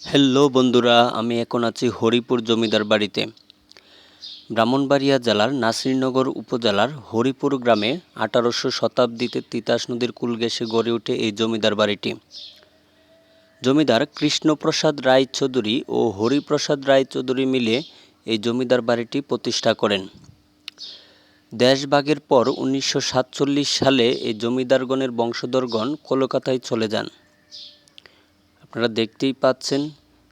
Hello বন্ধুরা, আমি এখন আছি হরিপুর জমিদার বাড়িতে। ব্রাহ্মণবাড়িয়া জেলার নাসিরনগর উপজেলার হরিপুর গ্রামে 1800 শতাব্দীতে তিতাস নদীর কূল ঘেঁষে গড়ে ওঠে এই জমিদার বাড়িটি। জমিদার কৃষ্ণপ্রসাদ রায়চৌধুরী ও হরিপ্রসাদ রায়চৌধুরী মিলে এই জমিদার বাড়িটি প্রতিষ্ঠা করেন। দেশভাগের পর 1947 সালে এই জমিদারগণের বংশধরগণ কলকাতায় চলে যান। আপনারা দেখতেই পাচ্ছেন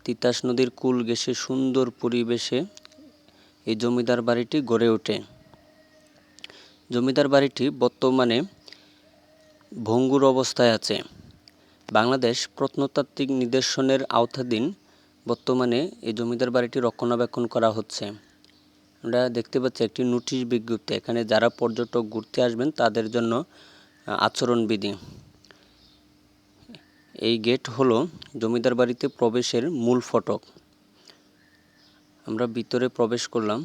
তিতাস নদীর কূল ঘেঁষে সুন্দর পরিবেশে এই জমিদার বাড়িটি গড়ে ওঠে। জমিদার বাড়িটি বর্তমানে ভঙ্গুর অবস্থায় আছে। বাংলাদেশ প্রত্নতাত্ত্বিক নিদর্শনের আওতাধীন বর্তমানে এই জমিদার বাড়িটি রক্ষণাবেক্ষণ করা হচ্ছে। আমরা দেখতে পাচ্ছি একটি নোটিশ বিজ্ঞপ্তি, এখানে যারা পর্যটক ঘুরতে আসবেন তাদের জন্য আচরণবিধি। এই গেট হলো জমিদার বাড়িতে প্রবেশের মূল ফটক। আমরা ভিতরে প্রবেশ করলাম,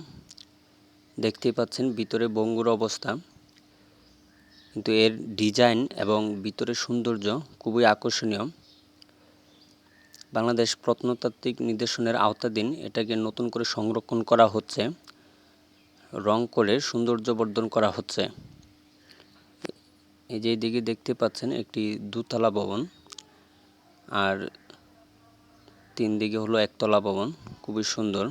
দেখতেই পাচ্ছেন ভিতরে ভঙ্গুর অবস্থা, কিন্তু এর ডিজাইন এবং ভিতরের সৌন্দর্য খুবই আকর্ষণীয়। বাংলাদেশ প্রত্নতাত্ত্বিক নিদর্শনের আওতাধীন এটাকে নতুন করে সংরক্ষণ করা হচ্ছে, রং করে সৌন্দর্যবর্ধন করা হচ্ছে। এই যে এদিকে দেখতে পাচ্ছেন একটি দুতলা ভবন আর তিন দিকে হলো একতলা ভবন, খুবই সুন্দর।